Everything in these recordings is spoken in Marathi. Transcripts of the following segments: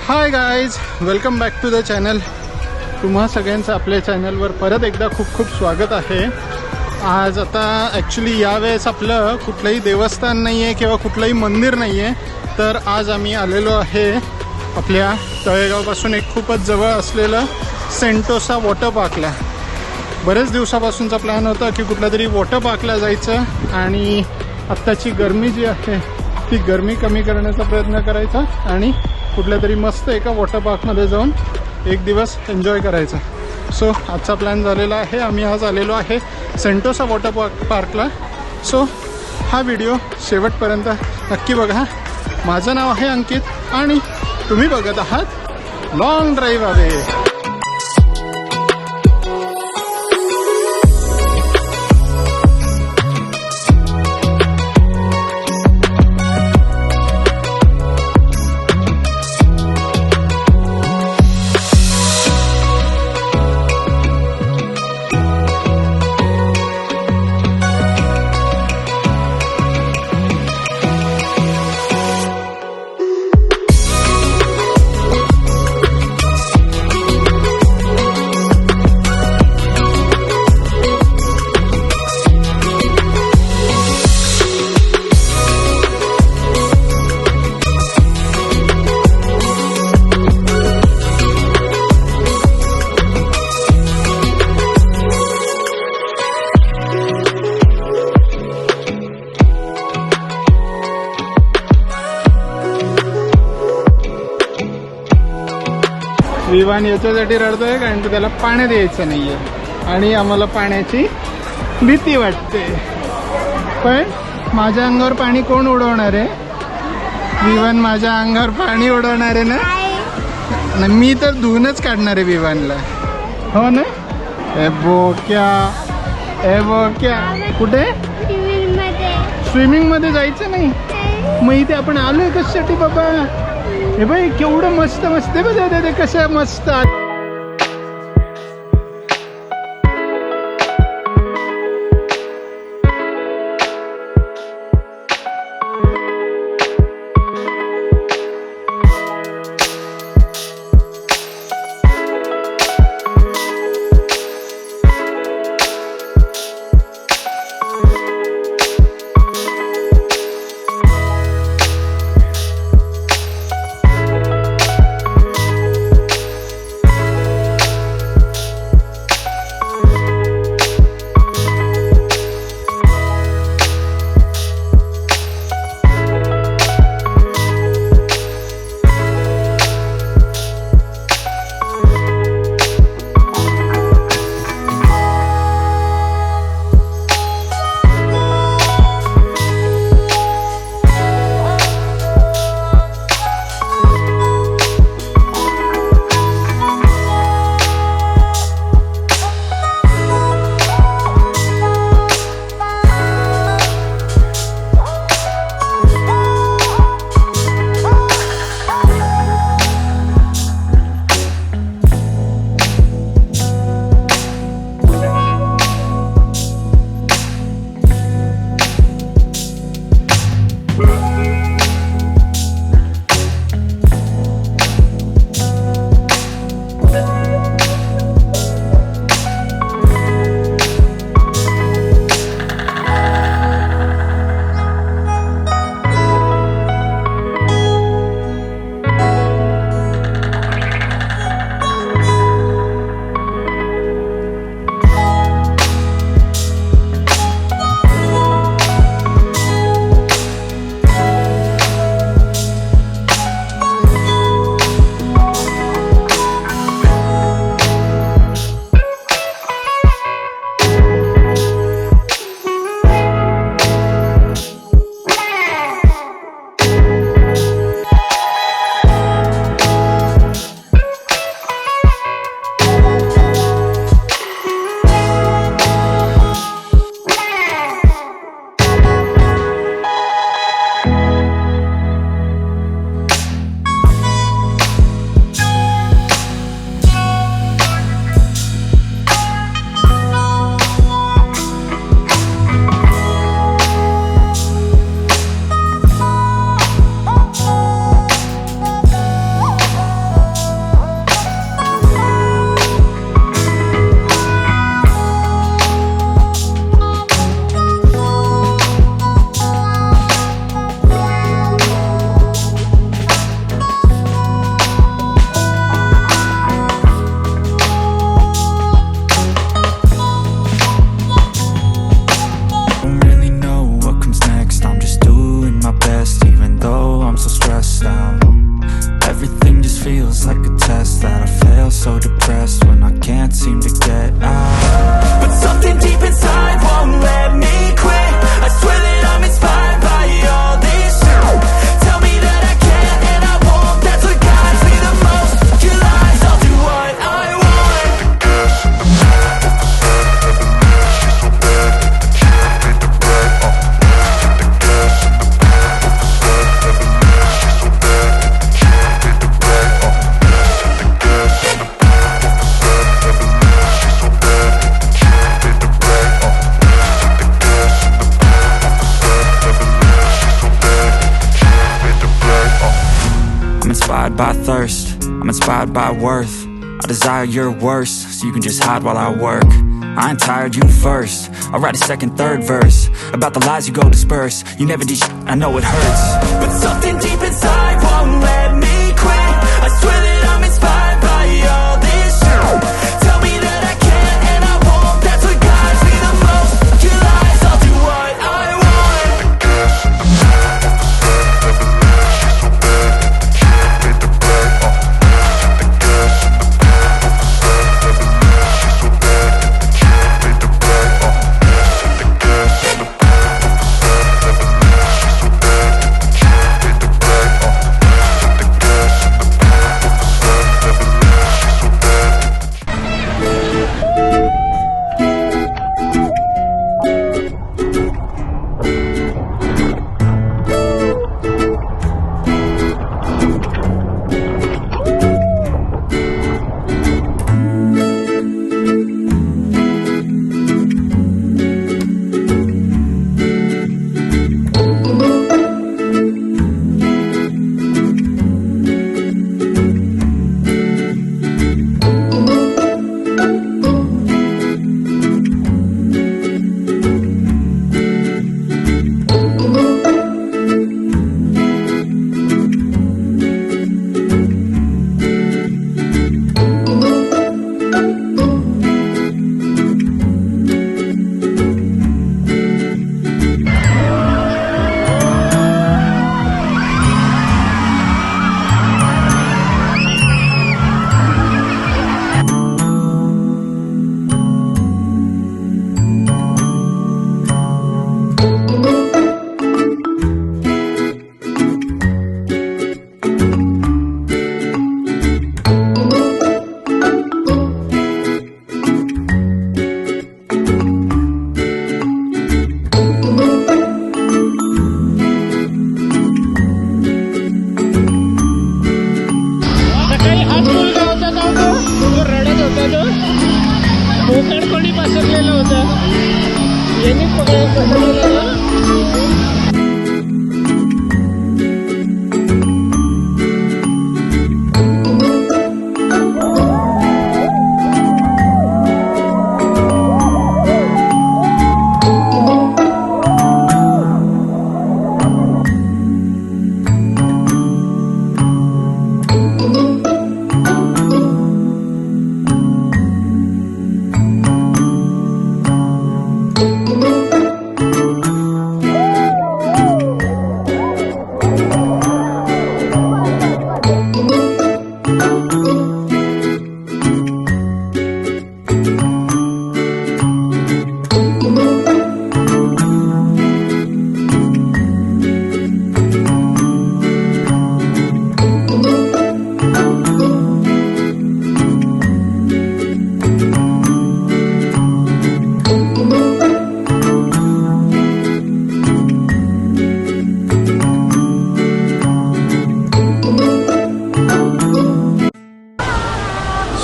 High guys, welcome back to the channel. तुम्हा सगळ्यांचं आपल्या चॅनलवर परत एकदा खूप खूप स्वागत आहे. आज आता ॲक्च्युली यावेळेस आपलं कुठलंही देवस्थान नाही आहे किंवा कुठलंही मंदिर नाही आहे. तर आज आम्ही आलेलो आहे आपल्या तळेगावपासून एक खूपच जवळ असलेलं सेंटोसा वॉटर पार्कला. बरेच दिवसापासूनचा प्लॅन होता की कुठल्या तरी वॉटर पार्कला जायचं आणि आत्ताची गरमी जी आहे ती गरमी कमी करण्याचा प्रयत्न करायचा आणि कुठल्या तरी मस्त एका वॉटर पार्कमध्ये जाऊन एक दिवस एन्जॉय करायचा. सो आजचा प्लॅन झालेला आहे. आम्ही आज आलेलो आहे सेंटोसा वॉटर पार्कला. सो हा व्हिडिओ शेवटपर्यंत नक्की बघा. माझं नाव आहे अंकित आणि तुम्ही बघत आहात लॉंग ड्राईव्ह अवे. विवान याच्यासाठी रडतोय कारण की त्याला पाण्यात यायचं नाहीये आणि आम्हाला पाण्याची भीती वाटते. पण माझ्या अंगावर पाणी कोण उडवणार आहे? विवान माझ्या अंगावर पाणी उडवणार आहे ना? मी तर धुवूनच काढणार आहे विवानला, हो ना? ए बोक्या, ए बोक्या, कुठे? स्विमिंग मध्ये जायचं नाही. मग इथे आपण आलोय कशासाठी बाबा? हे बाई केवढं मस्त मस्त बघा ते कसं मस्त. inspired by thirst, I'm inspired by worth. I desire your worst, so you can just hide while I work. I ain't tired, you first. I'll write a second, third verse about the lies you go disperse. You never did shit, I know it hurts, but something deep inside won't let me quit. I swear that I'm inspired by all this shit. Tell me that I can't and I won't. That's what guides me the most. Your lies, I'll do what I want.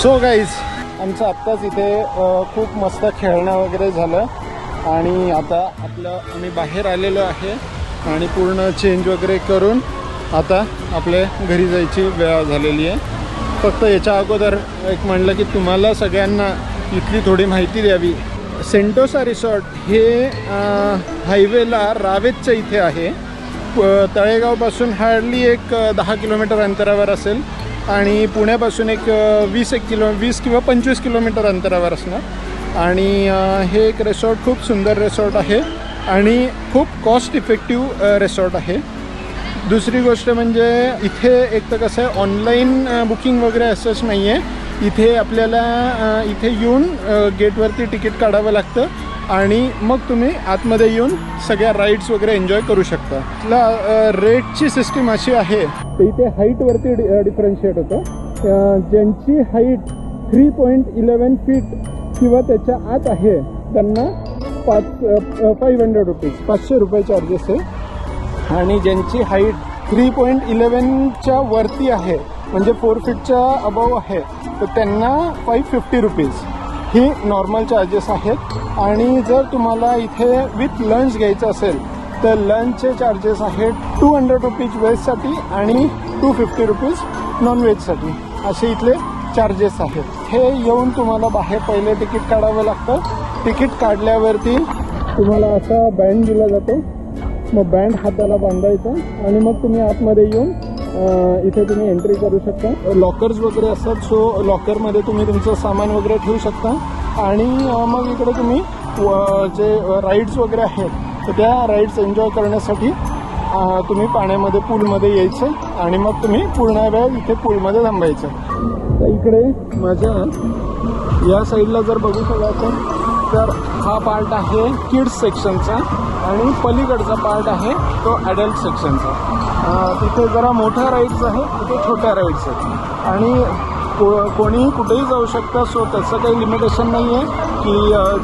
So guys, आमचं आत्ताच इथे खूप मस्त खेळणं वगैरे झालं आणि आता आम्ही बाहेर आलेलो आहे आणि पूर्ण चेंज वगैरे करून आता आपल्या घरी जायची वेळ झालेली आहे. फक्त याच्या अगोदर एक म्हणलं की तुम्हाला सगळ्यांना इथली थोडी माहिती द्यावी. सेंटोसा रिसॉर्ट हे हायवेला रावेतच्या इथे आहे. तळेगावपासून हार्डली एक 10 किलोमीटर अंतरावर असेल आणि पुण्यापासून एक 20 किंवा 25 किलोमीटर अंतरावर असणार. आणि हे एक रिसॉर्ट खूप सुंदर रिसॉर्ट आहे आणि खूप कॉस्ट इफेक्टिव्ह रिसॉर्ट आहे. दुसरी गोष्ट म्हणजे इथे एक तर कसं आहे, ऑनलाईन बुकिंग वगैरे असंच नाही आहे. इथे आपल्याला इथे येऊन गेटवरती तिकीट काढावं लागतं आणि मग तुम्ही आतमध्ये येऊन सगळ्या राईड्स वगैरे एन्जॉय करू शकता. रेटची सिस्टीम अशी आहे तर इथे हाईटवरती डिफरन्शिएट होतं. ज्यांची हाईट 3.11 फीट किंवा त्याच्या आत आहे त्यांना 500 रुपीज 500 रुपये चार्जेस आहे. आणि ज्यांची हाईट 3.11च्या वरती आहे म्हणजे 4 फीटच्या अबाव आहे तर त्यांना 550 रुपीज ही नॉर्मल चार्जेस आहेत. आणि जर तुम्हाला इथे विथ लंच घ्यायचं असेल तर लंचचे चार्जेस आहेत 200 रुपीज वेजसाठी आणि 250 रुपीज नॉनव्हेजसाठी असे इथले चार्जेस आहेत. हे येऊन तुम्हाला बाहेर पहिले तिकीट काढावं लागतं. तिकीट काढल्यावरती तुम्हाला असा बँड दिला जातो. मग बँड हाताला बांधायचा आणि मग तुम्ही आतमध्ये येऊन इथे तुम्ही एंट्री करू शकता. लॉकर्स वगैरे असतात, सो लॉकरमध्ये तुम्ही तुमचं सामान वगैरे ठेवू शकता. आणि मग इकडे तुम्ही जे राईड्स वगैरे आहेत तर त्या राईड्स एन्जॉय करण्यासाठी तुम्ही पाण्यामध्ये पूलमध्ये यायचं आणि मग तुम्ही पूर्ण वेळ इथे पूलमध्ये थांबायचं. तर इकडे माझ्या या साईडला जर बघू शकता तर हा पार्ट आहे किड्स सेक्शनचा आणि पलीकडचा पार्ट आहे तो ॲडल्ट सेक्शनचा. तिथे जरा मोठ्या राईड्स आहेत, तिथे छोट्या राईड्स आहेत आणि कोणीही कुठेही जाऊ शकतं. सो त्याचं काही लिमिटेशन नाही आहे की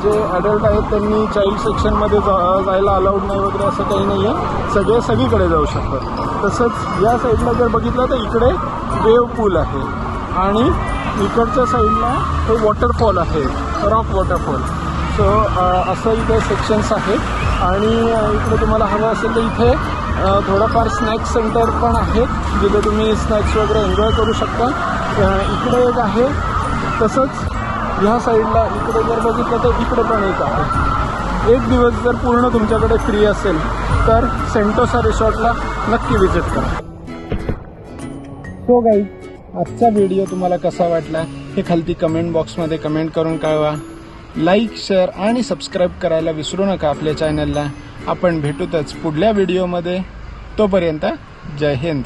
जे ॲडल्ट आहेत त्यांनी चाइल्ड सेक्शनमध्ये जायला अलाउड नाही वगैरे असं काही नाही आहे. सगळे सगळीकडे जाऊ शकतात. तसंच या साईडला जर बघितलं तर इकडे वेव पूल आहे आणि इकडच्या साईडला हे वॉटरफॉल आहे, रॉक वॉटरफॉल. सो असं इथे सेक्शन्स आहेत आणि इकडे तुम्हाला हवं असेल तर इथे थोडंफार स्नॅक्स सेंटर पण आहेत जिथे तुम्ही स्नॅक्स वगैरे एन्जॉय करू शकता. इकडे एक आहे. तसंच ह्या साईडला इकडे जर बघितलं तर इकडे पण एक आहे. एक दिवस जर पूर्ण तुमच्याकडे फ्री असेल तर सेंटोसा रिसॉर्टला नक्की विजिट करा. सो गाईज, आजचा व्हिडिओ तुम्हाला कसा वाटला हे खालती कमेंट बॉक्समध्ये कमेंट करून कळवा. लाईक, शेअर आणि सबस्क्राईब करायला विसरू नका आपल्या चॅनलला. आपण भेटूतच पुढल्या व्हिडिओमध्ये. तोपर्यंत जय हिंद.